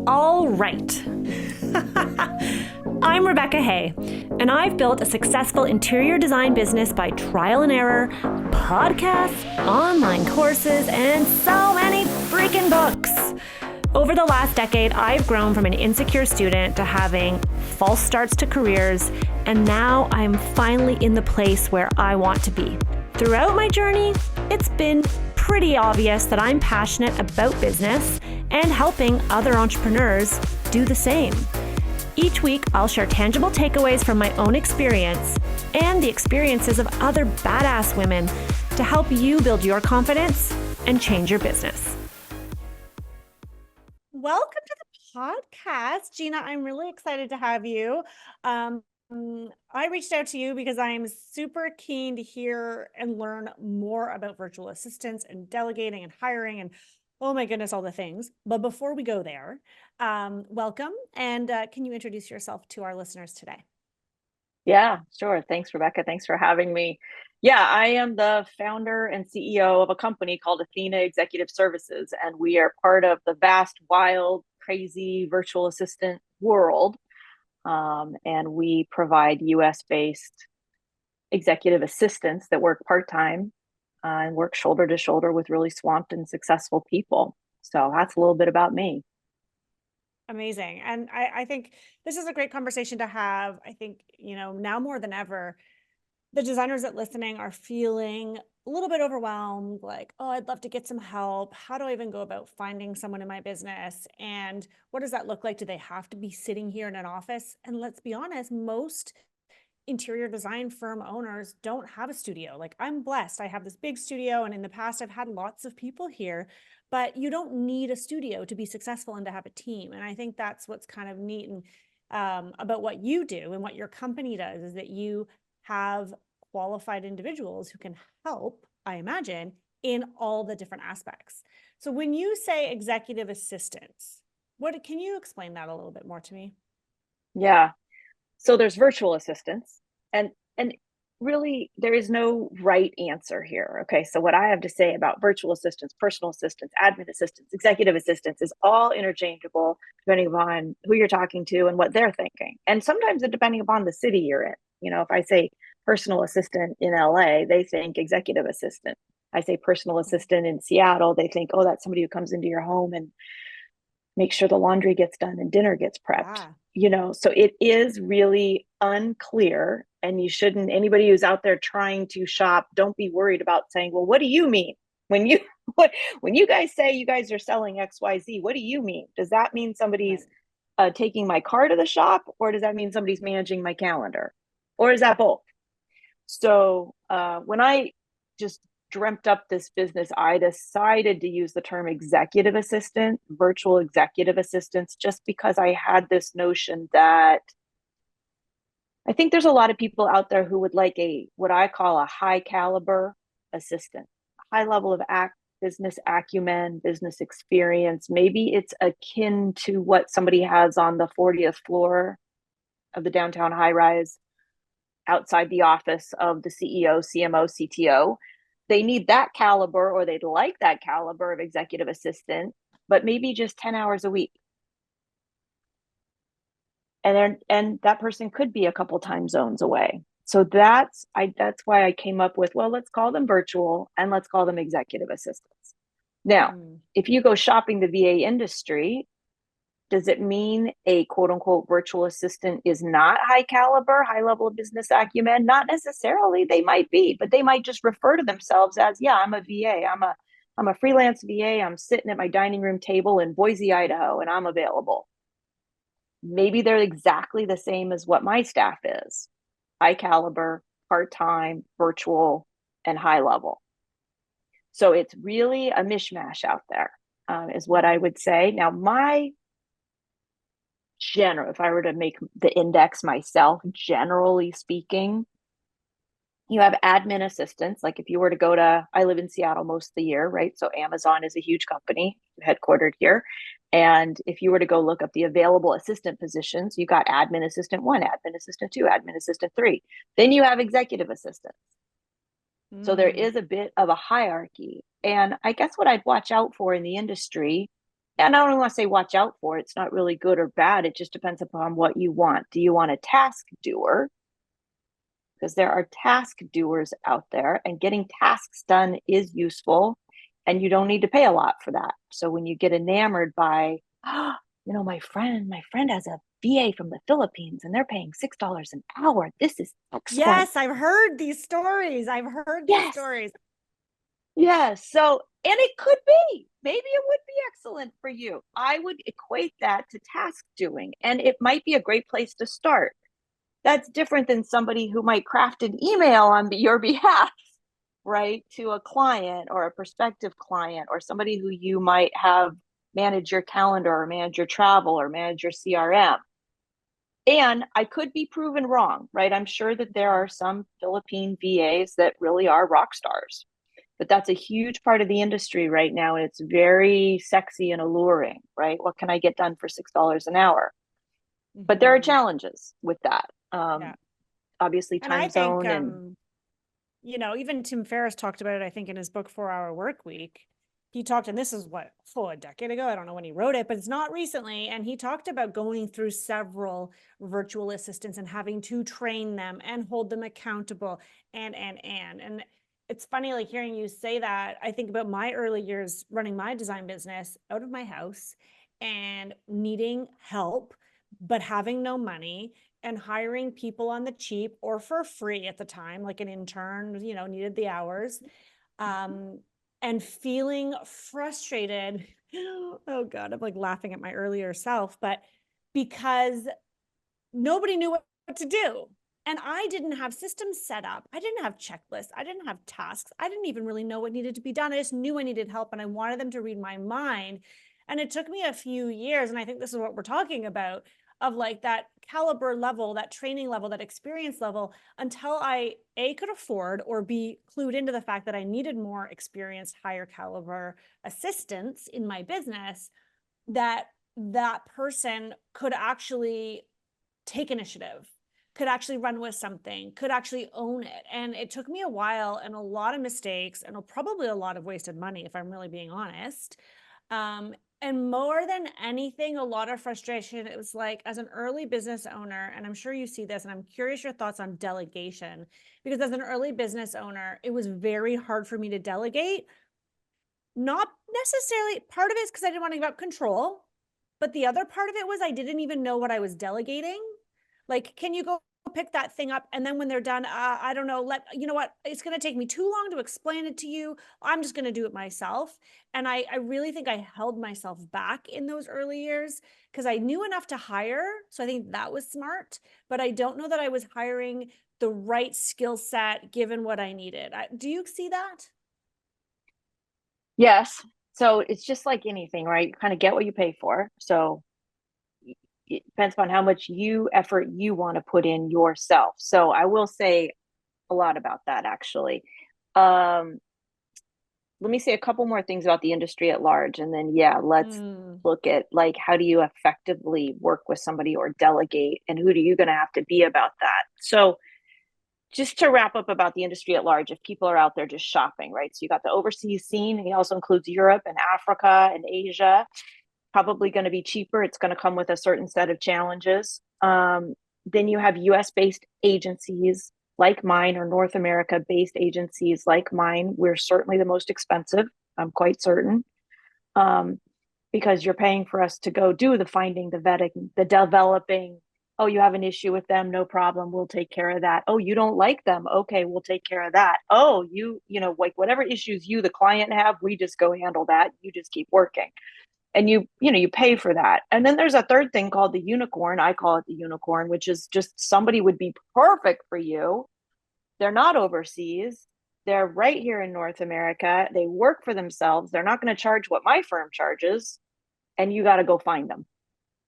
All right. I'm Rebecca Hay, and I've built a successful interior design business by trial and error, podcasts, online courses, and so many freaking books. Over the last decade, I've grown from an insecure student to having false starts to careers, and now I'm finally in the place where I want to be. Throughout my journey, it's been pretty obvious that I'm passionate about business and helping other entrepreneurs do the same. Each week, I'll share tangible takeaways from my own experience and the experiences of other badass women to help you build your confidence and change your business. Welcome to the podcast, Gina. I'm really excited to have you. I reached out to you because I'm super keen to hear and learn more about virtual assistants and delegating and hiring and oh my goodness, all the things. But before we go there, welcome. And can you introduce yourself to our listeners today? Yeah, sure. Thanks, Rebecca. Thanks for having me. Yeah, I am the founder and CEO of a company called Athena Executive Services, and we are part of the vast, wild, crazy virtual assistant world. And we provide US-based executive assistants that work part-time and work shoulder to shoulder with really swamped and successful people. So that's a little bit about me. Amazing. And I think this is a great conversation to have. I think, now more than ever, the designers that listening are feeling a little bit overwhelmed, like, oh, I'd love to get some help. How do I even go about finding someone in my business? And what does that look like? Do they have to be sitting here in an office? And let's be honest, most interior design firm owners don't have a studio. Like, I'm blessed. I have this big studio, and in the past, I've had lots of people here, but you don't need a studio to be successful and to have a team. And I think that's what's kind of neat and about what you do and what your company does is that you have qualified individuals who can help, I imagine, in all the different aspects. So when you say executive assistants, can you explain that a little bit more to me? Yeah. So there's virtual assistants, and really there is no right answer here. Okay, so what I have to say about virtual assistants, personal assistants, admin assistants, executive assistants is all interchangeable depending upon who you're talking to and what they're thinking, and sometimes depending upon the city you're in. If I say personal assistant in LA, they think executive assistant. I say personal assistant in Seattle, they think, oh, that's somebody who comes into your home and make sure the laundry gets done and dinner gets prepped. So it is really unclear, and you shouldn't, anybody who's out there trying to shop, don't be worried about saying, well, what do you mean when you when you guys say you guys are selling XYZ? What do you mean? Does that mean somebody's taking my car to the shop, or does that mean somebody's managing my calendar, or is that both? So when I just dreamt up this business, I decided to use the term executive assistant, virtual executive assistants, just because I had this notion that I think there's a lot of people out there who would like what I call a high caliber assistant, high level of business acumen, business experience. Maybe it's akin to what somebody has on the 40th floor of the downtown high rise outside the office of the CEO, CMO, CTO. They need that caliber, or they'd like that caliber of executive assistant, but maybe just 10 hours a week. And that person could be a couple time zones away. So that's why I came up with, well, let's call them virtual and let's call them executive assistants. Now, if you go shopping the VA industry, does it mean a quote unquote virtual assistant is not high caliber, high level of business acumen? Not necessarily. They might be, but they might just refer to themselves as, yeah, I'm a VA. I'm a freelance VA. I'm sitting at my dining room table in Boise, Idaho, and I'm available. Maybe they're exactly the same as what my staff is: high caliber, part-time, virtual, and high level. So it's really a mishmash out there, is what I would say. Now, if I were to make the index myself, generally speaking, you have admin assistants. Like if you were to I live in Seattle most of the year, right? So Amazon is a huge company headquartered here. And if you were to go look up the available assistant positions, you got admin assistant 1, admin assistant 2, admin assistant 3. Then you have executive assistants. So there is a bit of a hierarchy. And I guess what I'd watch out for in the industry and I don't want to say watch out for it. It's not really good or bad. It just depends upon what you want. Do you want a task doer? Because there are task doers out there, and getting tasks done is useful, and you don't need to pay a lot for that. So when you get enamored by, oh, my friend has a VA from the Philippines and they're paying $6 an hour. This is excellent. Yes, I've heard these stories. I've heard these Yes. stories. Yes. So, and it could be, maybe it would be excellent for you. I would equate that to task doing, and it might be a great place to start. That's different than somebody who might craft an email on your behalf, right, to a client or a prospective client, or somebody who you might have manage your calendar or manage your travel or manage your CRM. And I could be proven wrong, right? I'm sure that there are some Philippine VAs that really are rock stars, but that's a huge part of the industry right now. And it's very sexy and alluring, right? What can I get done for $6 an hour? But there are Mhm. challenges with that. Yeah. Obviously, And I time think, zone and even Tim Ferriss talked about it, I think, in his book, 4 Hour Work Week. He talked, and this is what, a decade ago. I don't know when he wrote it, but it's not recently. And he talked about going through several virtual assistants and having to train them and hold them accountable and it's funny, like hearing you say that. I think about my early years running my design business out of my house and needing help, but having no money and hiring people on the cheap or for free at the time, like an intern, needed the hours, um, and feeling frustrated. Oh God, I'm like laughing at my earlier self, but because nobody knew what to do. And I didn't have systems set up. I didn't have checklists. I didn't have tasks. I didn't even really know what needed to be done. I just knew I needed help and I wanted them to read my mind. And it took me a few years. And I think this is what we're talking about, of like that caliber level, that training level, that experience level, until I A, could afford, or B, clued into the fact that I needed more experienced, higher caliber assistants in my business, that that person could actually take initiative, could actually run with something, could actually own it. And it took me a while and a lot of mistakes and probably a lot of wasted money, if I'm really being honest. And more than anything, a lot of frustration. It was like, as an early business owner, and I'm sure you see this, and I'm curious your thoughts on delegation, because as an early business owner, it was very hard for me to delegate. Not necessarily, part of it is because I didn't want to give up control, but the other part of it was I didn't even know what I was delegating. Like, can you go pick that thing up? And then when they're done, I don't know, you know what? It's going to take me too long to explain it to you. I'm just going to do it myself. And I really think I held myself back in those early years because I knew enough to hire. So I think that was smart, but I don't know that I was hiring the right skill set given what I needed. Do you see that? yes. So it's just like anything, right? You kind of get what you pay for. So it depends on how much effort you want to put in yourself. So I will say a lot about that actually. Um, Let me say a couple more things about the industry at large, and then let's Mm. look at like how do you effectively work with somebody or delegate, and who do you going to have to be about that. So just to wrap up about the industry at large, if people are out there just shopping, right? So you got the overseas scene. It also includes Europe and Africa and Asia. Probably going to be cheaper. It's going to come with a certain set of challenges. Then you have US based agencies like mine, or North America based agencies like mine. We're certainly the most expensive, I'm quite certain, um, because you're paying for us to go do the finding, the vetting, the developing. Oh, you have an issue with them? No problem. We'll take care of that. Oh, you don't like them? Okay, we'll take care of that. Oh, like whatever issues you, the client, have, we just go handle that. You just keep working, and you pay for that. And then there's a third thing called the unicorn. I call it the unicorn, which is just somebody would be perfect for you. They're not overseas, they're right here in North America, they work for themselves, they're not going to charge what my firm charges, and you got to go find them,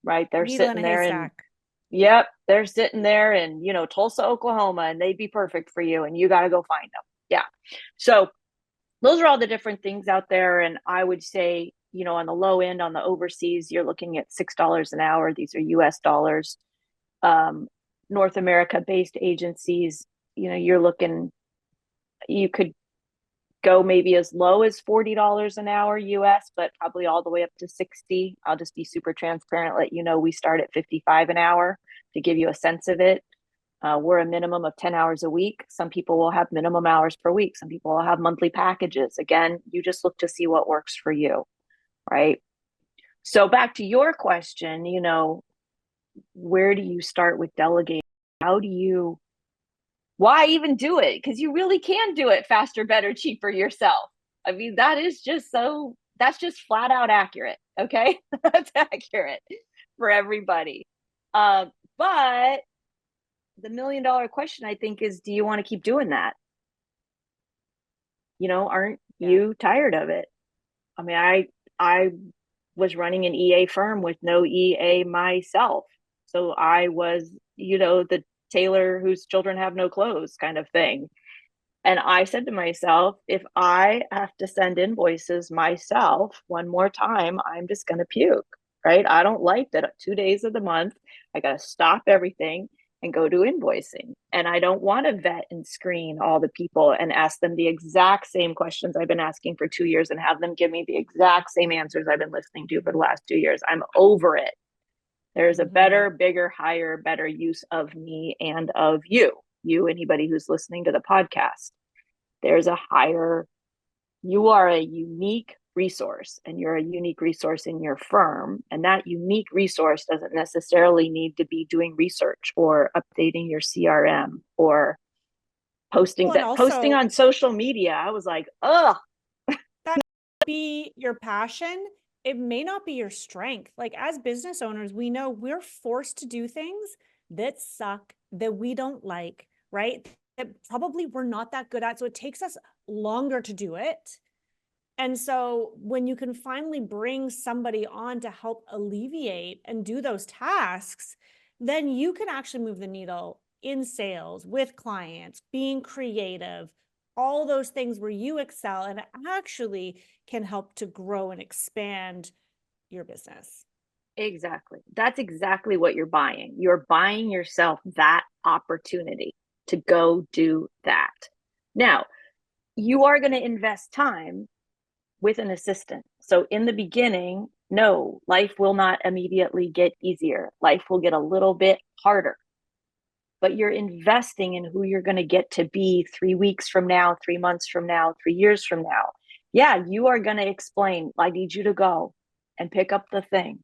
right? They're Needle in sitting a there in haystack. yep, they're sitting there in Tulsa, Oklahoma, and they'd be perfect for you, and you got to go find them. Yeah. So those are all the different things out there. And I would say, on the low end, on the overseas, you're looking at $6 an hour. These are US dollars. Um, North America based agencies, you're looking, you could go maybe as low as $40 an hour US, but probably all the way up to 60. I'll just be super transparent, let you know we start at 55 an hour to give you a sense of it. We're a minimum of 10 hours a week. Some people will have minimum hours per week. Some people will have monthly packages. Again, you just look to see what works for you, right? So back to your question, where do you start with delegating? Why even do it? Because you really can do it faster, better, cheaper yourself. I mean, that's just flat out accurate. Okay. That's accurate for everybody. But the $1,000,000 question, I think, is, do you want to keep doing that? Aren't you tired of it? I mean, I was running an EA firm with no EA myself. So I was, the tailor whose children have no clothes kind of thing. And I said to myself, if I have to send invoices myself one more time, I'm just going to puke, right? I don't like that 2 days of the month, I got to stop everything and go do invoicing. And I don't want to vet and screen all the people and ask them the exact same questions I've been asking for 2 years and have them give me the exact same answers I've been listening to for the last 2 years. I'm over it. There's a better, bigger, higher, better use of me and of you, anybody who's listening to the podcast. There's you are a unique resource, and you're a unique resource in your firm. And that unique resource doesn't necessarily need to be doing research or updating your CRM or posting on social media. I was like, ugh. That be your passion. It may not be your strength. Like, as business owners, we know we're forced to do things that suck, that we don't like, right? That probably we're not that good at. So it takes us longer to do it. And so when you can finally bring somebody on to help alleviate and do those tasks, then you can actually move the needle in sales, with clients, being creative, all those things where you excel and actually can help to grow and expand your business. Exactly. That's exactly what you're buying. You're buying yourself that opportunity to go do that. Now, you are going to invest time with an assistant. So in the beginning, no, life will not immediately get easier. Life will get a little bit harder. But you're investing in who you're going to get to be 3 weeks from now, 3 months from now, 3 years from now. Yeah, you are going to explain, I need you to go and pick up the thing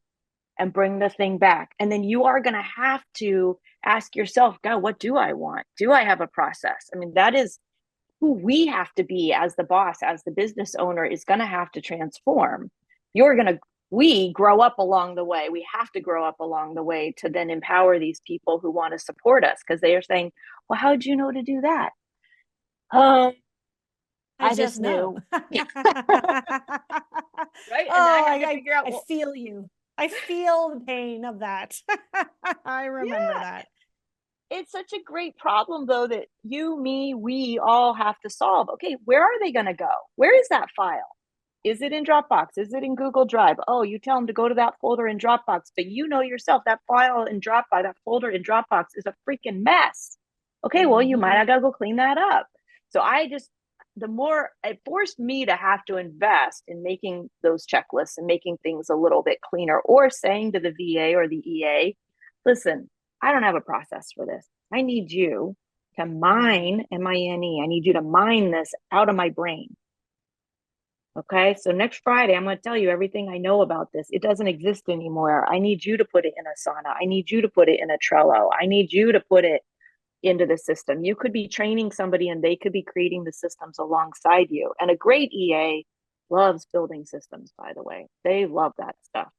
and bring the thing back. And then you are going to have to ask yourself, God, what do I want? Do I have a process? I mean, that is who we have to be as the boss, as the business owner, is going to have to transform. We grow up along the way. We have to grow up along the way to then empower these people who want to support us, because they are saying, well, how'd you know to do that? I just knew. Right? Right. And I have to figure out. I feel you. I feel the pain of that. I remember that. It's such a great problem, though, that you, me, we all have to solve. Okay, where are they going to go? Where is that file? Is it in Dropbox? Is it in Google Drive? Oh, you tell them to go to that folder in Dropbox, but you know yourself that file in Dropbox, that folder in Dropbox is a freaking mess. Okay, well, you might have got to go clean that up. So the more it forced me to have to invest in making those checklists and making things a little bit cleaner, or saying to the VA or the EA, listen, I don't have a process for this. I need you to mine, M-I-N-E. I need you to mine this out of my brain. Okay, so next Friday, I'm going to tell you everything I know about this. It doesn't exist anymore. I need you to put it in Asana. I need you to put it in a Trello. I need you to put it into the system. You could be training somebody and they could be creating the systems alongside you. And a great EA loves building systems, by the way. They love that stuff.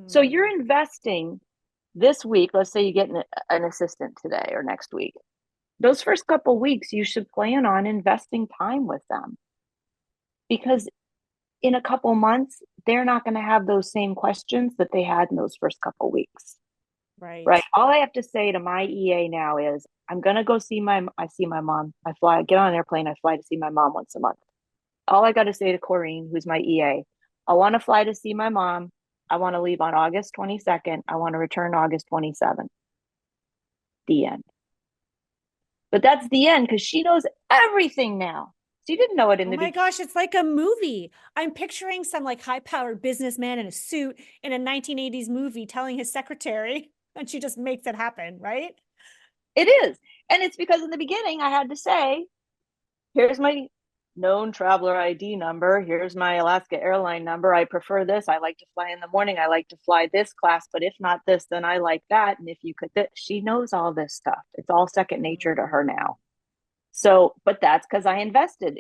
So you're investing this week. Let's say you get an assistant today or next week. Those first couple of weeks, you should plan on investing time with them, because in a couple months, they're not going to have those same questions that they had in those first couple weeks. Right. All I have to say to my EA now is, I'm going to go see my mom. I get on an airplane. I fly to see my mom once a month. All I got to say to Corrine, who's my EA, I want to fly to see my mom. I want to leave on August 22nd. I want to return August 27th. The end. But that's the end, because she knows everything now. She didn't know it in Oh the my beginning. gosh, it's like a movie. I'm picturing some like high-powered businessman in a suit in a 1980s movie telling his secretary, and she just makes it happen, right? It is. And it's because in the beginning I had to say, here's my known traveler ID number. Here's my Alaska airline number. I prefer this. I like to fly in the morning. I like to fly this class, but if not this, then I like that. And if you could, she knows all this stuff. It's all second nature to her now. So, but that's because I invested.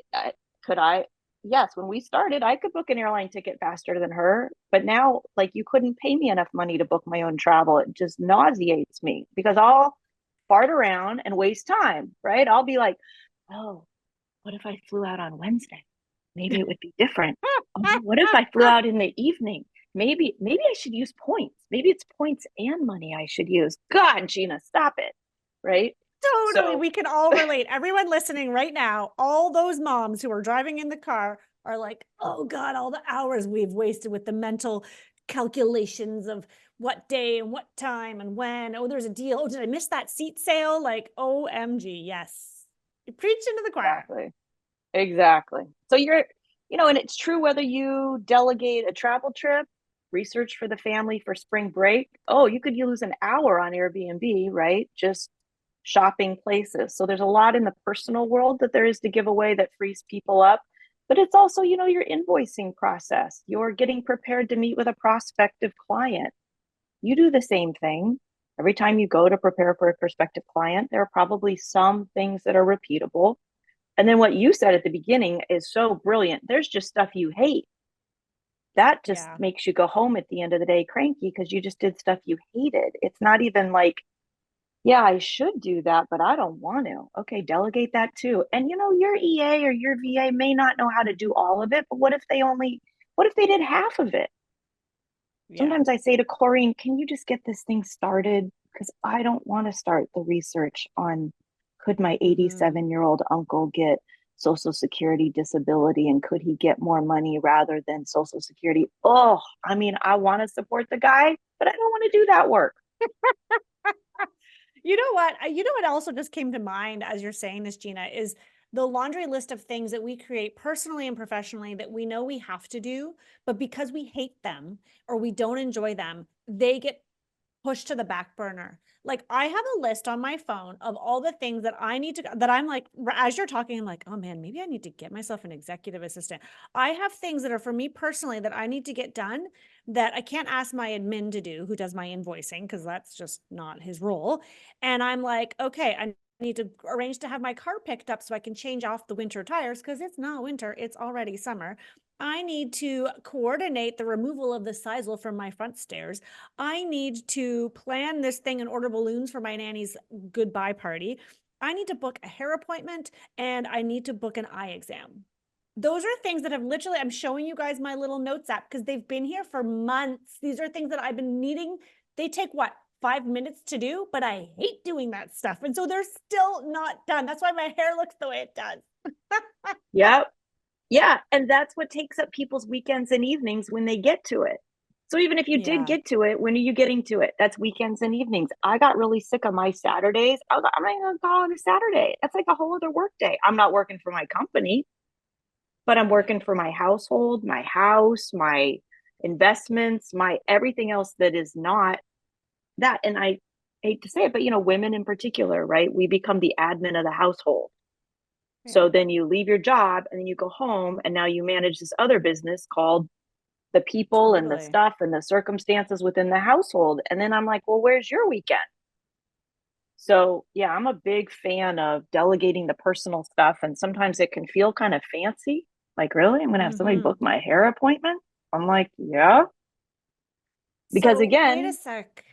Could I? Yes, when we started, I could book an airline ticket faster than her. But now, like, you couldn't pay me enough money to book my own travel. It just nauseates me because I'll fart around and waste time, right? I'll be like, oh, what if I flew out on Wednesday? Maybe it would be different. Oh, what if I flew out in the evening? Maybe I should use points. Maybe it's points and money I should use. God, Gina, stop it. Right? Totally. So We can all relate. Everyone listening right now, all those moms who are driving in the car are like, oh God, all the hours we've wasted with the mental calculations of what day and what time and when. Oh, there's a deal. Oh, did I miss that seat sale? Like, OMG. Yes. You preach into the choir. exactly. So and it's true whether you delegate a travel trip, research for the family for spring break. Oh, you could use an hour on Airbnb, right? Just shopping places. So there's a lot in the personal world that there is to give away that frees people up. But it's also, your invoicing process. You're getting prepared to meet with a prospective client. You do the same thing. Every time you go to prepare for a prospective client, there are probably some things that are repeatable. And then what you said at the beginning is so brilliant. There's just stuff you hate. That just Yeah. makes you go home at the end of the day cranky because you just did stuff you hated. It's not even like, yeah, I should do that, but I don't want to. Okay, delegate that too. And your EA or your VA may not know how to do all of it, but what if they did half of it? Yeah. Sometimes I say to Corrine, can you just get this thing started? Because I don't want to start the research on could my Mm-hmm. 87-year-old uncle get Social Security disability and could he get more money rather than Social Security? Oh, I mean, I want to support the guy, but I don't want to do that work. You know what? You know what also just came to mind as you're saying this, Gina, is the laundry list of things that we create personally and professionally that we know we have to do, but because we hate them or we don't enjoy them, they get pushed to the back burner. Like I have a list on my phone of all the things that I need to, that I'm like, as you're talking, I'm like, oh man, maybe I need to get myself an executive assistant. I have things that are for me personally that I need to get done that I can't ask my admin to do, who does my invoicing, because that's just not his role. And I'm like, okay, I need to arrange to have my car picked up so I can change off the winter tires because it's not winter, it's already summer. I need to coordinate the removal of the sisal from my front stairs. I need to plan this thing and order balloons for my nanny's goodbye party. I need to book a hair appointment and I need to book an eye exam. Those are things that have literally, I'm showing you guys my little notes app because they've been here for months. These are things that I've been needing. They take what, 5 minutes to do, but I hate doing that stuff. And so they're still not done. That's why my hair looks the way it does. Yep. Yeah. And that's what takes up people's weekends and evenings when they get to it. So even if you did Yeah. get to it, when are you getting to it? That's weekends and evenings. I got really sick of my Saturdays. I was like, I'm not going to call it a Saturday. That's like a whole other work day. I'm not working for my company, but I'm working for my household, my house, my investments, my everything else that is not that. And I hate to say it, but women in particular, right? We become the admin of the household. Yeah. So then you leave your job and then you go home and now you manage this other business called the people and the Totally. stuff and the circumstances within the household. And then I'm like, well, where's your weekend? So yeah, I'm a big fan of delegating the personal stuff. And sometimes it can feel kind of fancy. Like, really? I'm going to have somebody book Mm-hmm. my hair appointment? I'm like, yeah. Because So wait a again, sec.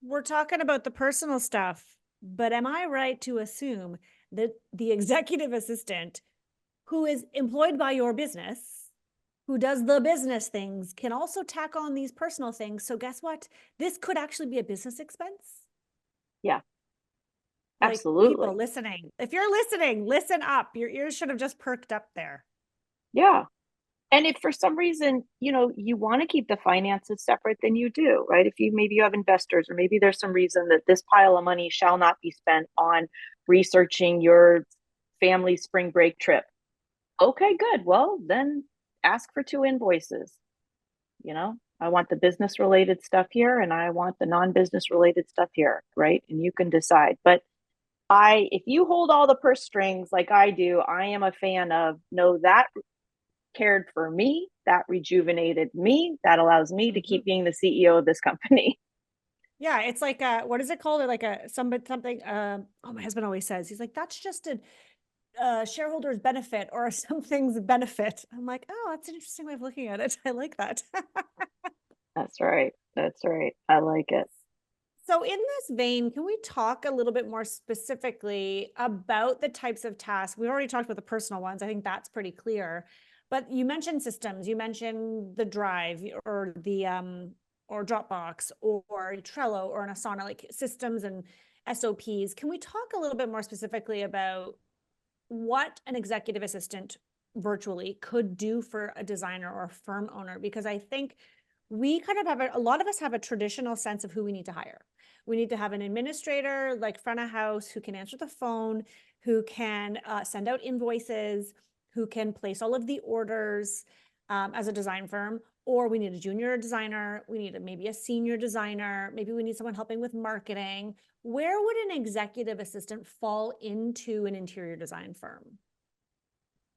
We're talking about the personal stuff, but am I right to assume that the executive assistant who is employed by your business, who does the business things, can also tack on these personal things? So guess what? This could actually be a business expense. yeah, Like people absolutely. listening, if you're listening, listen up. Your ears should have just perked up there. Yeah. And if for some reason, you want to keep the finances separate, then you do, right? If maybe you have investors, or maybe there's some reason that this pile of money shall not be spent on researching your family spring break trip. Okay, good. Well, then ask for two invoices. I want the business related stuff here and I want the non-business related stuff here, right? And you can decide. But if you hold all the purse strings like I do, I am a fan of no, that cared for me, that rejuvenated me, that allows me to keep being the CEO of this company. Yeah, it's like what is it called? Like something. Oh, my husband always says he's like, that's just a shareholder's benefit or something's benefit. I'm like, oh, that's an interesting way of looking at it. I like that. That's right. That's right. I like it. So in this vein, can we talk a little bit more specifically about the types of tasks? We've already talked about the personal ones. I think that's pretty clear. But you mentioned systems. You mentioned the Drive or the or Dropbox or Trello or an Asana, like systems and SOPs. Can we talk a little bit more specifically about what an executive assistant virtually could do for a designer or a firm owner? Because I think we kind of have a lot of us have a traditional sense of who we need to hire. We need to have an administrator, like front of house, who can answer the phone, who can send out invoices, who can place all of the orders as a design firm. Or we need a junior designer. We need maybe a senior designer. Maybe we need someone helping with marketing. Where would an executive assistant fall into an interior design firm?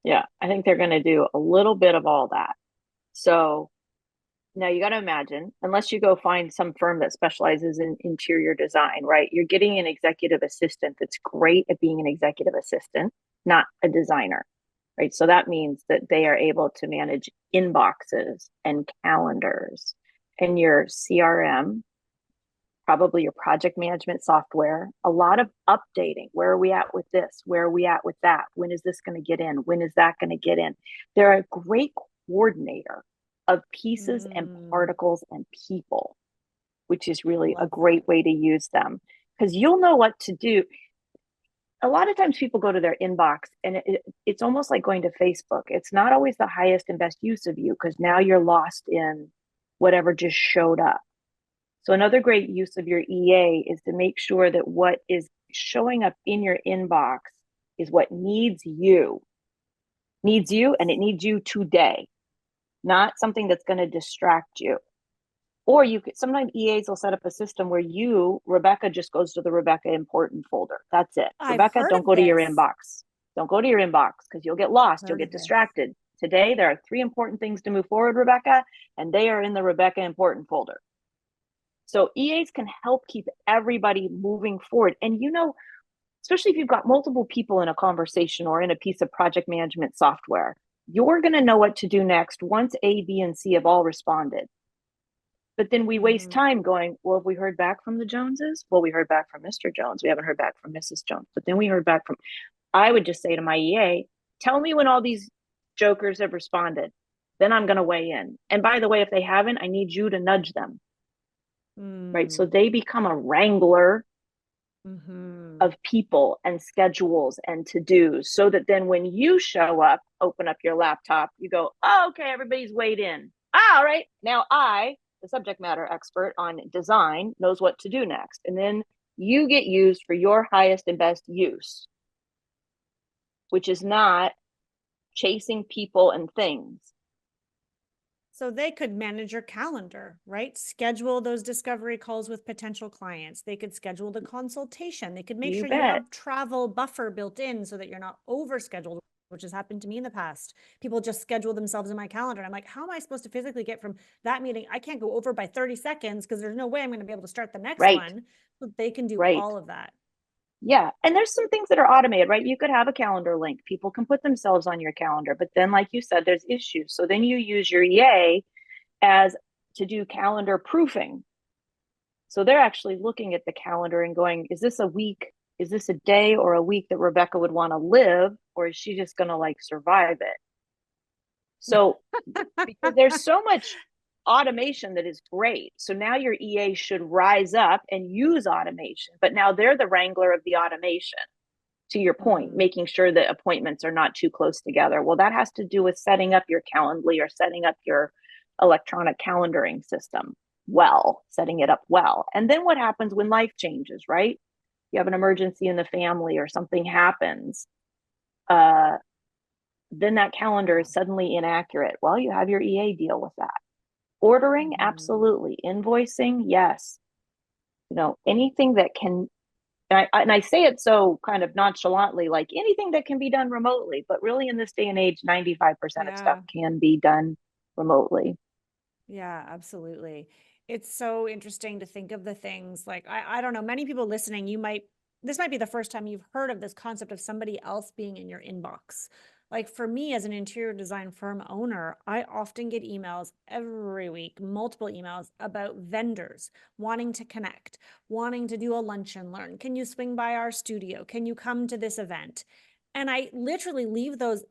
Yeah, I think they're going to do a little bit of all that. So now you got to imagine, unless you go find some firm that specializes in interior design, right? You're getting an executive assistant that's great at being an executive assistant, not a designer, right? So that means that they are able to manage inboxes and calendars and your CRM, probably your project management software, a lot of updating. Where are we at with this? Where are we at with that? When is this going to get in? When is that going to get in? They're a great coordinator of pieces and particles and people, which is really a Love that. great way to use them because you'll know what to do. A lot of times people go to their inbox and it's almost like going to Facebook. It's not always the highest and best use of you because now you're lost in whatever just showed up. So another great use of your EA is to make sure that what is showing up in your inbox is what needs you, and it needs you today, not something that's going to distract you. Or you could sometimes EAs will set up a system where Rebecca, just goes to the Rebecca important folder. That's it. I've Rebecca, heard don't of go to your this. inbox. Don't go to your inbox because you'll get lost. You'll Heard get of this. distracted. Today, there are 3 important things to move forward, Rebecca, and they are in the Rebecca important folder. So EAs can help keep everybody moving forward. And especially if you've got multiple people in a conversation or in a piece of project management software, you're going to know what to do next once A, B, and C have all responded. But then we waste time going, well, have we heard back from the Joneses? Well, we heard back from Mr. Jones. We haven't heard back from Mrs. Jones. But then we heard back from, I would just say to my EA, tell me when all these jokers have responded. Then I'm going to weigh in. And by the way, if they haven't, I need you to nudge them, right? So they become a wrangler of people and schedules and to-dos so that then when you show up, open up your laptop, you go, oh, okay, everybody's weighed in. All right, now the subject matter expert on design, knows what to do next. And then you get used for your highest and best use, which is not chasing people and things. So they could manage your calendar, right? Schedule those discovery calls with potential clients. They could schedule the consultation. They could make You sure you bet. have travel buffer built in so that you're not overscheduled, which has happened to me in the past. People just schedule themselves in my calendar. I'm like, how am I supposed to physically get from that meeting? I can't go over by 30 seconds because there's no way I'm going to be able to start the next Right, one. So they can do right. all of that. Yeah. And there's some things that are automated, right? You could have a calendar link. People can put themselves on your calendar. But then, like you said, there's issues. So then you use your EA as to do calendar proofing. So they're actually looking at the calendar and going, is this a week? Is this a day or a week that Rebecca would want to live? Or is she just going to like survive it? So, because there's so much automation that is great. So now your EA should rise up and use automation, but now they're the wrangler of the automation. To your point, making sure that appointments are not too close together. Well, that has to do with setting up your Calendly or setting up your electronic calendaring system setting it up well. And then what happens when life changes, right? You have an emergency in the family or something happens. then that calendar Yeah. is suddenly inaccurate. Well, you have your EA deal with that. Ordering, Mhm. absolutely. Invoicing, yes. Anything that can, and I say it so kind of nonchalantly, like anything that can be done remotely, but really in this day and age, 95% of stuff Yeah. can be done remotely. Yeah, absolutely. It's so interesting to think of the things like I don't know, many people listening, this might be the first time you've heard of this concept of somebody else being in your inbox. Like for me as an interior design firm owner, I often get emails every week, multiple emails about vendors wanting to connect, wanting to do a lunch and learn. Can you swing by our studio? Can you come to this event? And I literally leave those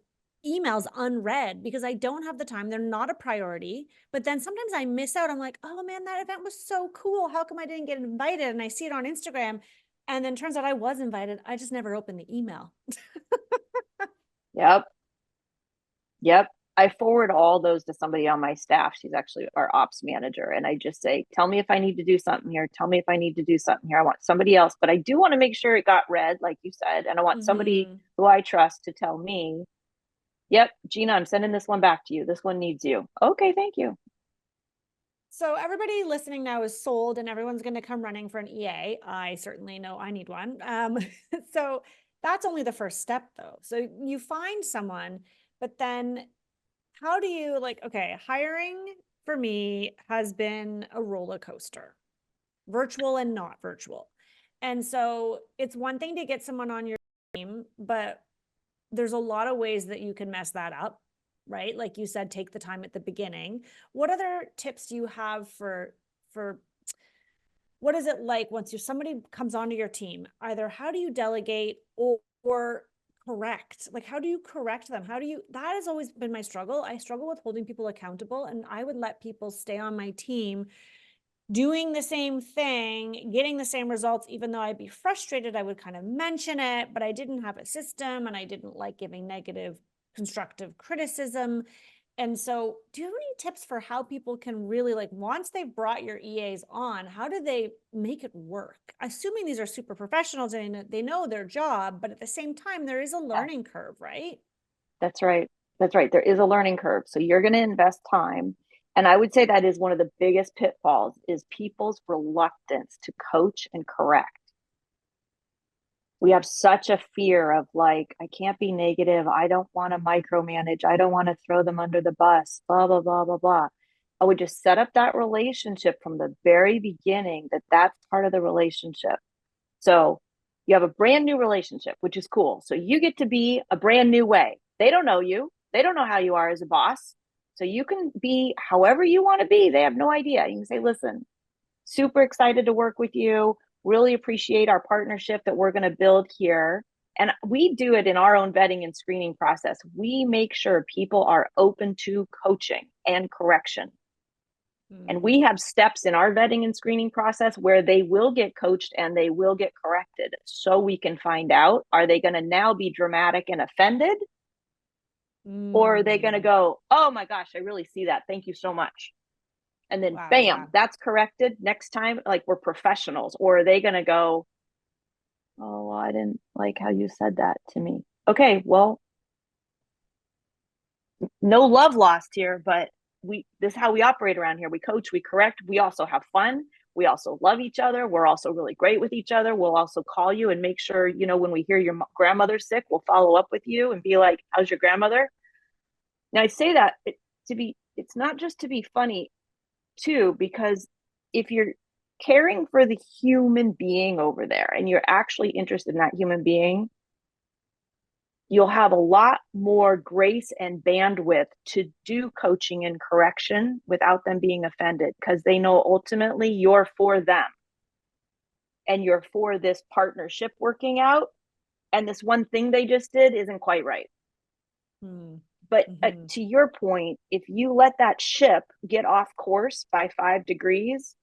emails unread because I don't have the time. They're not a priority. But then sometimes I miss out. I'm like, oh man, that event was so cool. How come I didn't get invited? And I see it on Instagram. And then turns out I was invited. I just never opened the email. Yep. Yep. I forward all those to somebody on my staff. She's actually our ops manager. And I just say, tell me if I need to do something here. Tell me if I need to do something here. I want somebody else, but I do want to make sure it got read, like you said. And I want somebody Mm-hmm. who I trust to tell me, yep, Gina, I'm sending this one back to you. This one needs you. Okay, thank you. So everybody listening now is sold and everyone's going to come running for an EA. I certainly know I need one. So that's only the first step though. So you find someone, but then how do you like, okay, hiring for me has been a roller coaster, virtual and not virtual. And so it's one thing to get someone on your team, but there's a lot of ways that you can mess that up, right? Like you said, take the time at the beginning. What other tips do you have for what is it like once somebody comes onto your team? Either how do you delegate or correct? Like how do you correct them? How do you that has always been my struggle. I struggle with holding people accountable and I would let people stay on my team doing the same thing, getting the same results, even though I'd be frustrated, I would kind of mention it, but I didn't have a system and I didn't like giving negative constructive criticism. And so, do you have any tips for how people can really like once they've brought your EAs on, how do they make it work? Assuming these are super professionals and they know their job, but at the same time, there is a Yeah, learning curve, right? that's right. That's right. There is a learning curve. So you're going to invest time. And I would say that is one of the biggest pitfalls is people's reluctance to coach and correct. We have such a fear of like, I can't be negative. I don't want to micromanage. I don't want to throw them under the bus, blah, blah, blah, blah, blah. I would just set up that relationship from the very beginning that that's part of the relationship. So you have a brand new relationship, which is cool. So you get to be a brand new way. They don't know you, they don't know how you are as a boss. So you can be however you want to be. They have no idea. You can say, listen, super excited to work with you. Really appreciate our partnership that we're going to build here. And we do it in our own vetting and screening process. We make sure people are open to coaching and correction. And Hmm. we have steps in our vetting and screening process where they will get coached and they will get corrected. So we can find out, are they going to now be dramatic and offended? Or are they going to Mm. go, oh my gosh, I really see that. Thank you so much. And then Wow, yeah. bam, that's corrected. Next time, like we're professionals. Or are they going to go, oh, well, I didn't like how you said that to me. Okay, well, no love lost here, but this is how we operate around here. We coach, we correct, we also have fun. We also love each other. We're also really great with each other. We'll also call you and make sure, when we hear your grandmother's sick, we'll follow up with you and be like, how's your grandmother? Now I say that it's not just to be funny too, because if you're caring for the human being over there and you're actually interested in that human being, you'll have a lot more grace and bandwidth to do coaching and correction without them being offended because they know ultimately you're for them and you're for this partnership working out. And this one thing they just did isn't quite right. Hmm. But Mm-hmm. to your point, if you let that ship get off course by 5 degrees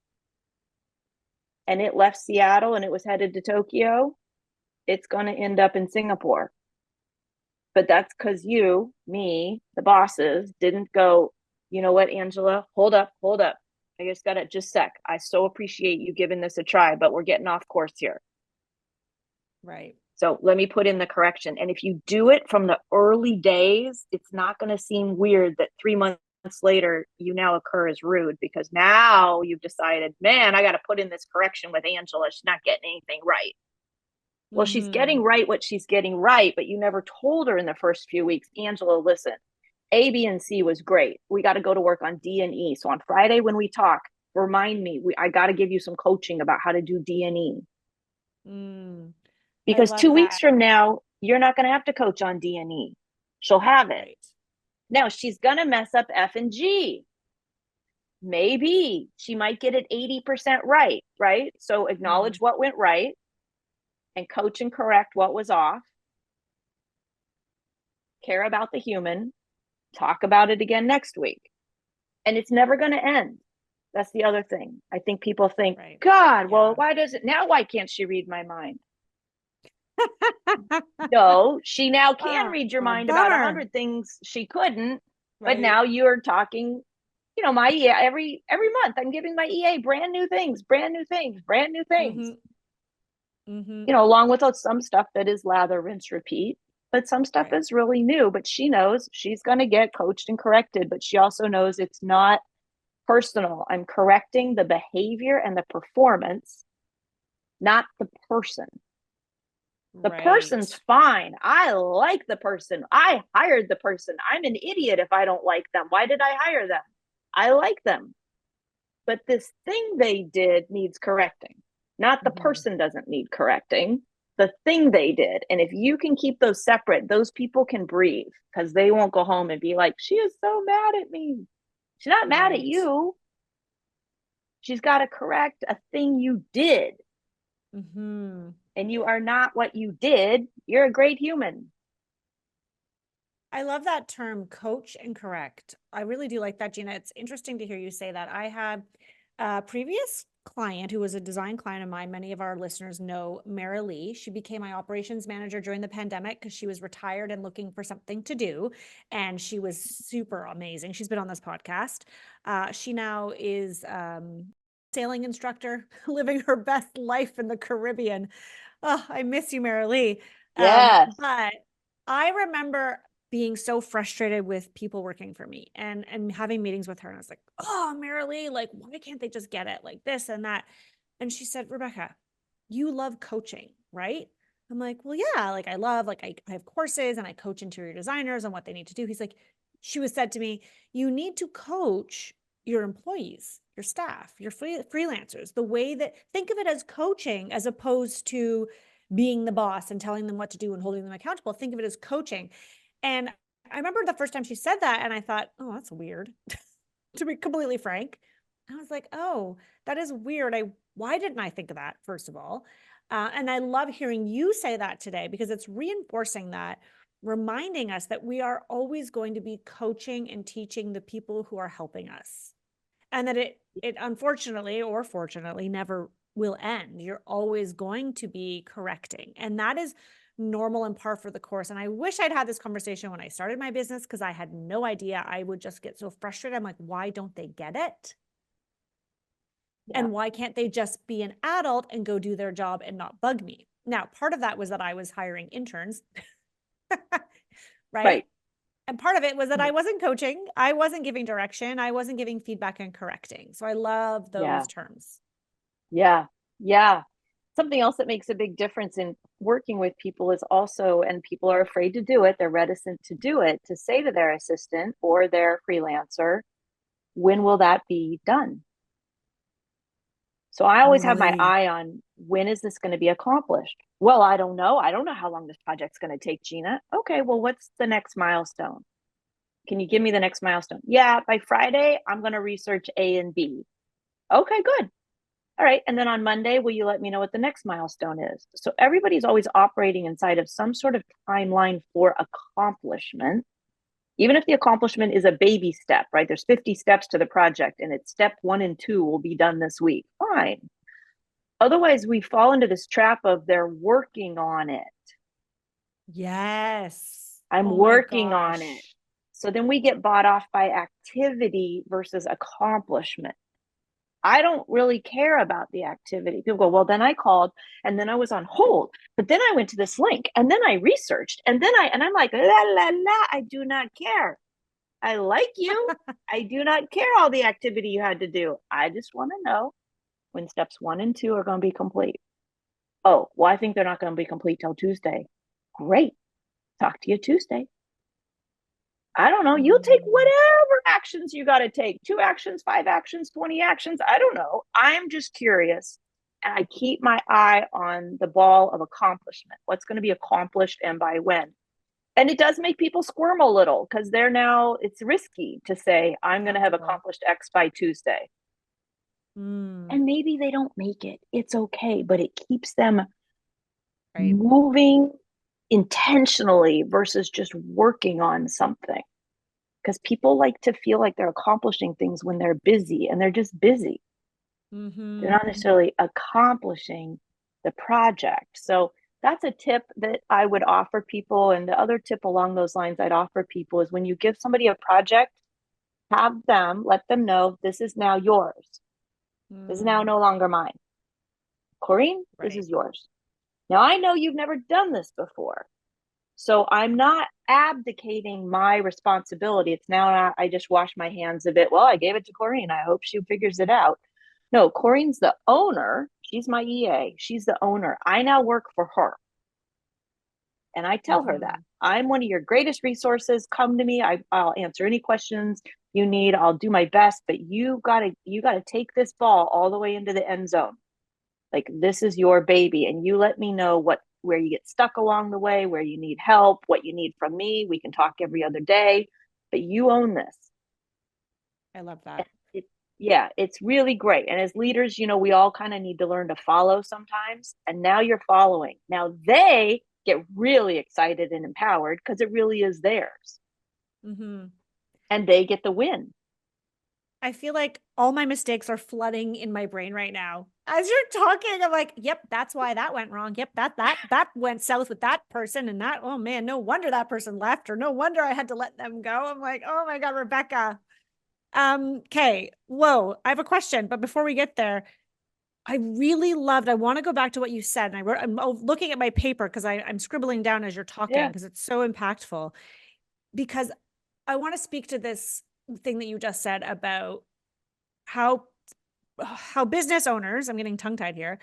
and it left Seattle and it was headed to Tokyo, it's going to end up in Singapore. But that's because me, the bosses, didn't go, you know what, Angela, hold up, hold up. I just got it, just sec. I so appreciate you giving this a try, but we're getting off course here. Right. So let me put in the correction. And if you do it from the early days, it's not going to seem weird that 3 months later, you now occur as rude, because now you've decided, man, I got to put in this correction with Angela. She's not getting anything right. Well, she's getting right what she's getting right, but you never told her in the first few weeks, Angela, listen, A, B, and C was great. We got to go to work on D and E. So on Friday when we talk, remind me, I got to give you some coaching about how to do D and E. I Because love 2 weeks that. from now, you're not going to have to coach on D and E. She'll have it. Right. Now, she's going to mess up F and G. Maybe she might get it 80% right, right? So acknowledge what went right and coach and correct what was off. Care about the human. Talk about it again next week. And it's never going to end. That's the other thing. I think people think, Right. God, well, Yeah. why does it now? Why can't she read my mind? No, she now can read your mind about bummer. 100 things she couldn't, but Right. now you're talking, my EA every month. I'm giving my EA brand new things, brand new things, brand new things. Along with some stuff that is lather, rinse, repeat, but some stuff Right. is really new. But she knows she's going to get coached and corrected, but she also knows it's not personal. I'm correcting the behavior and the performance, not the person. The person's fine. I like the person. I hired the person. I'm an idiot if I don't like them. Why did I hire them? I like them. But this thing they did needs correcting. Not the person doesn't need correcting. The thing they did. And if you can keep those separate, those people can breathe, because they won't go home and be like, she is so mad at me. She's not mad at you. She's got to correct a thing you did. And you are not what you did. You're a great human. I love that term, coach and correct. I really do like that, Gina. It's interesting to hear you say that. I had a previous client who was a design client of mine. Many of our listeners know Mara Lee. She became my operations manager during the pandemic because she was retired and looking for something to do. And she was super amazing. She's been on this podcast. She now is sailing instructor, living her best life in the Caribbean. Oh, I miss you, Mara Lee. Yes. But I remember being so frustrated with people working for me and having meetings with her. And I was like, oh, Marilee, like, why can't they just get it like this and that? And she said, Rebecca, you love coaching, right? I'm like, well, yeah, like I love, like I have courses and I coach interior designers on what they need to do. He's like, she was said to me, you need to coach your employees, your staff, your freelancers, the way that, think of it as coaching as opposed to being the boss and telling them what to do and holding them accountable. Think of it as coaching. And I remember the first time she said that, and I thought, oh, that's weird, to be completely frank. I was like, oh, that is weird. Why didn't I think of that, first of all? And I love hearing you say that today, because it's reinforcing that, reminding us that we are always going to be coaching and teaching the people who are helping us. And that it unfortunately or fortunately never will end. You're always going to be correcting. And that is normal and par for the course. And I wish I'd had this conversation when I started my business, because I had no idea. I would just get so frustrated. I'm like, why don't they get it? Yeah. And why can't they just be an adult and go do their job and not bug me? Now, part of that was that I was hiring interns, right? And part of it was that I wasn't coaching. I wasn't giving direction. I wasn't giving feedback and correcting. So I love those terms. Yeah. Yeah. Something else that makes a big difference in working with people is also, and people are afraid to do it, they're reticent to do it, to say to their assistant or their freelancer, when will that be done? So I always have my eye on, when is this going to be accomplished? Well, I don't know. I don't know how long this project's going to take, Gina. Okay, well, what's the next milestone? Can you give me the next milestone? Yeah, by Friday, I'm going to research A and B. Okay, good. All right. And then on Monday, will you let me know what the next milestone is? So everybody's always operating inside of some sort of timeline for accomplishment, even if the accomplishment is a baby step, right? There's 50 steps to the project, and it's step 1 and 2 will be done this week. Fine. Otherwise, we fall into this trap of they're working on it. Yes. I'm working on it. So then we get bought off by activity versus accomplishment. I don't really care about the activity. People go, well, then I called and then I was on hold, but then I went to this link and then I researched and I'm like, la, la, la, I do not care. I like you. I do not care all the activity you had to do. I just want to know when steps 1 and 2 are going to be complete. Oh, well, I think they're not going to be complete till Tuesday. Great. Talk to you Tuesday. I don't know. You'll take whatever actions you got to take. 2 actions, 5 actions, 20 actions. I don't know. I'm just curious. And I keep my eye on the ball of accomplishment. What's going to be accomplished and by when? And it does make people squirm a little because it's risky to say, I'm going to have accomplished X by Tuesday. And maybe they don't make it. It's okay. But it keeps them moving intentionally versus just working on something. Because people like to feel like they're accomplishing things when they're busy, and they're just busy. They're not necessarily accomplishing the project. So that's a tip that I would offer people. And the other tip along those lines I'd offer people is when you give somebody a project, let them know this is now yours. This is now no longer mine. Corrine, this is yours. Now, I know you've never done this before. So I'm not abdicating my responsibility. It's now not, I just wash my hands of it. Well, I gave it to Corrine. I hope she figures it out. No, Corrine's the owner. She's my EA. She's the owner. I now work for her. And I tell her that I'm one of your greatest resources. Come to me. I'll answer any questions you need. I'll do my best, but you gotta take this ball all the way into the end zone. Like, this is your baby, and you let me know where you get stuck along the way, where you need help, what you need from me. We can talk every other day, but you own this. I love that. It's really great. And as leaders, we all kind of need to learn to follow sometimes. And now you're following. Now they get really excited and empowered because it really is theirs. And they get the win. I feel like all my mistakes are flooding in my brain right now. As you're talking, I'm like, yep, that's why that went wrong. Yep, that went south with that person. And oh man, no wonder that person left, or no wonder I had to let them go. I'm like, oh my God, Rebecca. Okay. Whoa, I have a question, but before we get there, I want to go back to what you said. And I'm looking at my paper because I'm scribbling down as you're talking because it's so impactful. Because I want to speak to this thing that you just said about how business owners, I'm getting tongue-tied here,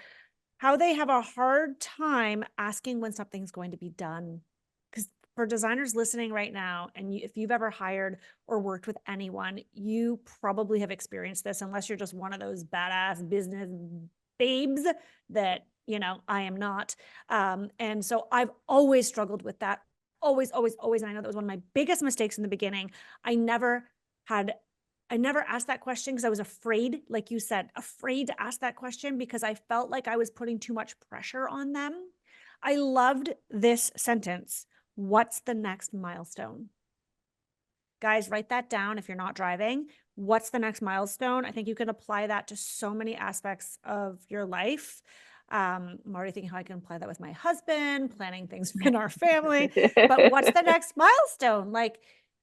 how they have a hard time asking when something's going to be done. Because for designers listening right now, and if you've ever hired or worked with anyone, you probably have experienced this, unless you're just one of those badass business babes that, I am not. And so I've always struggled with that. Always, always, always. And I know that was one of my biggest mistakes in the beginning. I never asked that question because I was afraid, like you said, afraid to ask that question because I felt like I was putting too much pressure on them. I loved this sentence. What's the next milestone? Guys, write that down if you're not driving. What's the next milestone? I think you can apply that to so many aspects of your life. I'm already thinking how I can apply that with my husband, planning things in our family. But what's the next milestone? Like,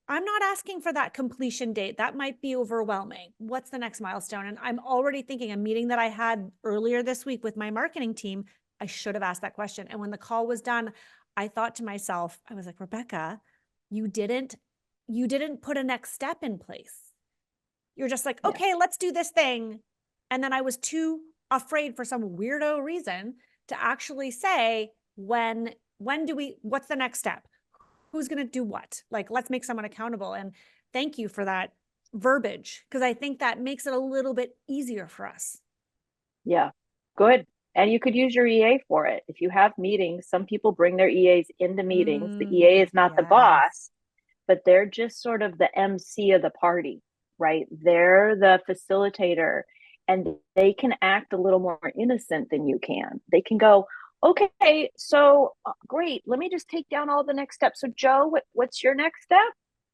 I'm not asking for that completion date. That might be overwhelming. What's the next milestone? And I'm already thinking a meeting that I had earlier this week with my marketing team, I should have asked that question. And when the call was done, I thought to myself, I was like, Rebecca, you didn't put a next step in place. You're just like, okay, let's do this thing. And then I was too afraid for some weirdo reason to actually say, what's the next step? Who's going to do what? Like, let's make someone accountable. And thank you for that verbiage, because I think that makes it a little bit easier for us. Yeah, good. And you could use your EA for it. If you have meetings, some people bring their EAs into meetings. The EA is not the boss, but they're just sort of the MC of the party, right? They're the facilitator, and they can act a little more innocent than you can. They can go, okay, so great. Let me just take down all the next steps. So Joe, what's your next step?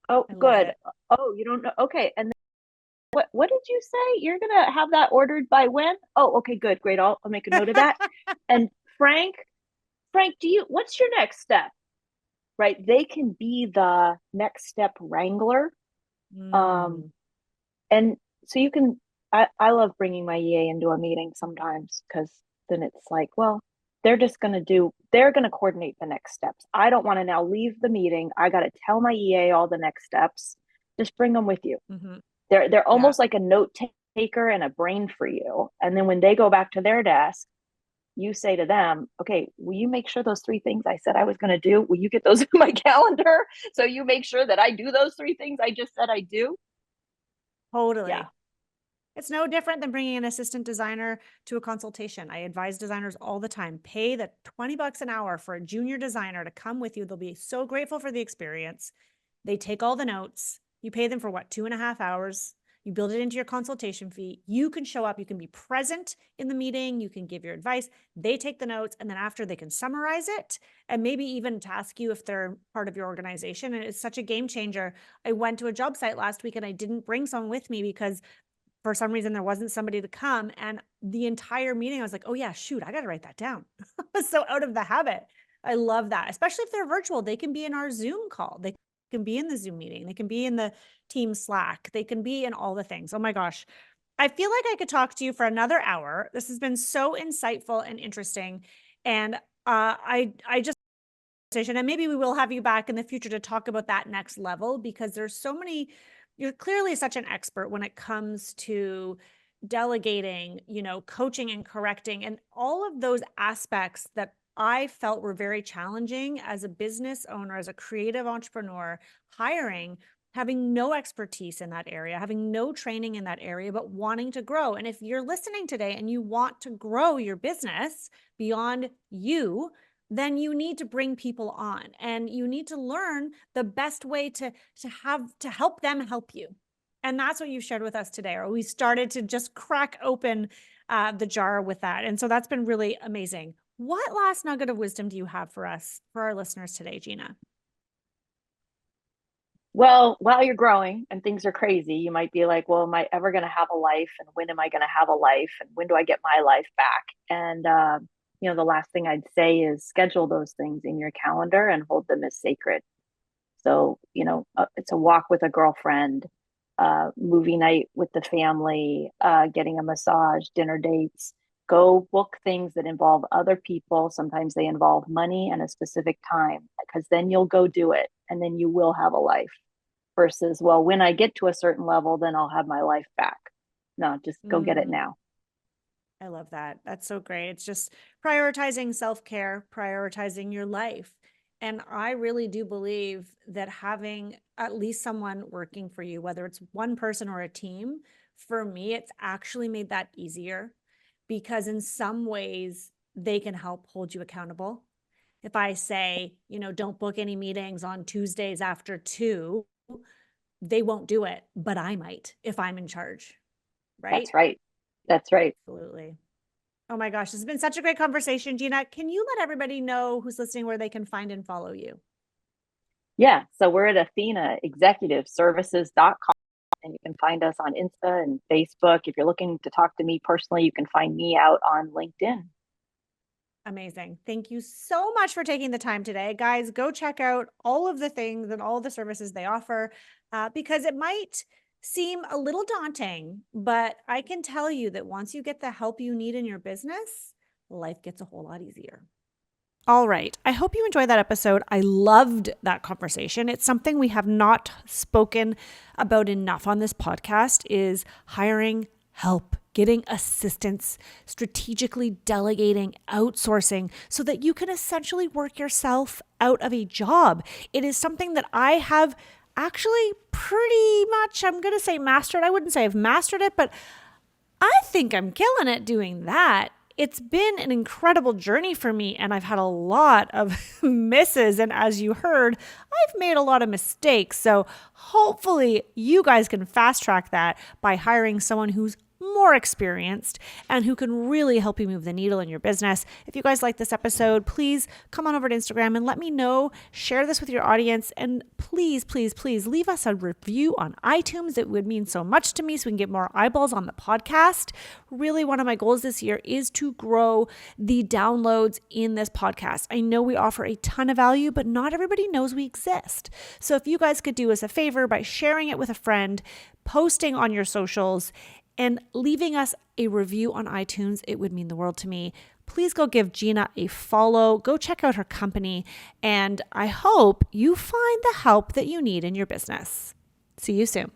Oh, good. Oh, you don't know. Okay. And then what did you say? You're going to have that ordered by when? Oh, okay, good. Great. I'll make a note of that. And Frank, what's your next step? Right. They can be the next step wrangler. And so you can I love bringing my EA into a meeting sometimes because then it's like, well, they're going to coordinate the next steps. I don't want to now leave the meeting. I got to tell my EA all the next steps. Just bring them with you. Mm-hmm. They're Yeah, almost like a note taker and a brain for you. And then when they go back to their desk, you say to them, okay, will you make sure those 3 things I said I was going to do, will you get those in my calendar? So you make sure that I do those 3 things I just said I do. Yeah. totally. It's no different than bringing an assistant designer to a consultation. I advise designers all the time, pay the $20 an hour for a junior designer to come with you. They'll be so grateful for the experience. They take all the notes. You pay them for what, 2.5 hours? You build it into your consultation fee. You can show up. You can be present in the meeting. You can give your advice. They take the notes. And then after, they can summarize it and maybe even task you if they're part of your organization. And it's such a game changer. I went to a job site last week and I didn't bring someone with me because for some reason there wasn't somebody to come, and the entire meeting I was like, oh yeah, shoot, I got to write that down. I was so out of the habit. I love that, especially if they're virtual. They can be in our Zoom call, they can be in the Zoom meeting, they can be in the team Slack, they can be in all the things. Oh my gosh, I feel like I could talk to you for another hour. This has been so insightful and interesting, and I just, and maybe we will have you back in the future to talk about that next level, because there's so many, you're clearly such an expert when it comes to delegating, coaching and correcting, and all of those aspects that I felt were very challenging as a business owner, as a creative entrepreneur, hiring, having no expertise in that area, having no training in that area, but wanting to grow. And if you're listening today and you want to grow your business beyond you, then you need to bring people on, and you need to learn the best way to help them help you. And that's what you've shared with us today, or we started to just crack open the jar with that. And so that's been really amazing. What last nugget of wisdom do you have for us, for our listeners today, Gina? Well, while you're growing and things are crazy, you might be like, well, am I ever going to have a life? And when am I going to have a life? And when do I get my life back? And, the last thing I'd say is schedule those things in your calendar and hold them as sacred. So, it's a walk with a girlfriend, movie night with the family, getting a massage, dinner dates. Go book things that involve other people. Sometimes they involve money and a specific time, because then you'll go do it and then you will have a life. Versus, well, when I get to a certain level, then I'll have my life back. No, just go get it now. I love that. That's so great. It's just prioritizing self-care, prioritizing your life. And I really do believe that having at least someone working for you, whether it's one person or a team, for me, it's actually made that easier, because in some ways they can help hold you accountable. If I say, don't book any meetings on Tuesdays after 2, they won't do it, but I might if I'm in charge, right? That's right. That's right. Absolutely. Oh my gosh, this has been such a great conversation, Gina. Can you let everybody know who's listening where they can find and follow you? Yeah. So we're at Athena Executive Services.com, and you can find us on Insta and Facebook. If you're looking to talk to me personally, you can find me out on LinkedIn. Amazing. Thank you so much for taking the time today. Guys, go check out all of the things and all the services they offer, because it might seem a little daunting, but I can tell you that once you get the help you need in your business, life gets a whole lot easier. All right. I hope you enjoyed that episode. I loved that conversation. It's something we have not spoken about enough on this podcast, is hiring help, getting assistance, strategically delegating, outsourcing, so that you can essentially work yourself out of a job. It is something that I have actually pretty much, I'm going to say mastered. I wouldn't say I've mastered it, but I think I'm killing it doing that. It's been an incredible journey for me, and I've had a lot of misses. And as you heard, I've made a lot of mistakes. So hopefully you guys can fast track that by hiring someone who's more experienced and who can really help you move the needle in your business. If you guys like this episode, please come on over to Instagram and let me know. Share this with your audience, and please, please, please leave us a review on iTunes. It would mean so much to me, so we can get more eyeballs on the podcast. Really, one of my goals this year is to grow the downloads in this podcast. I know we offer a ton of value, but not everybody knows we exist. So if you guys could do us a favor by sharing it with a friend, posting on your socials, and leaving us a review on iTunes. It would mean the world to me. Please go give Gina a follow. Go check out her company. And I hope you find the help that you need in your business. See you soon.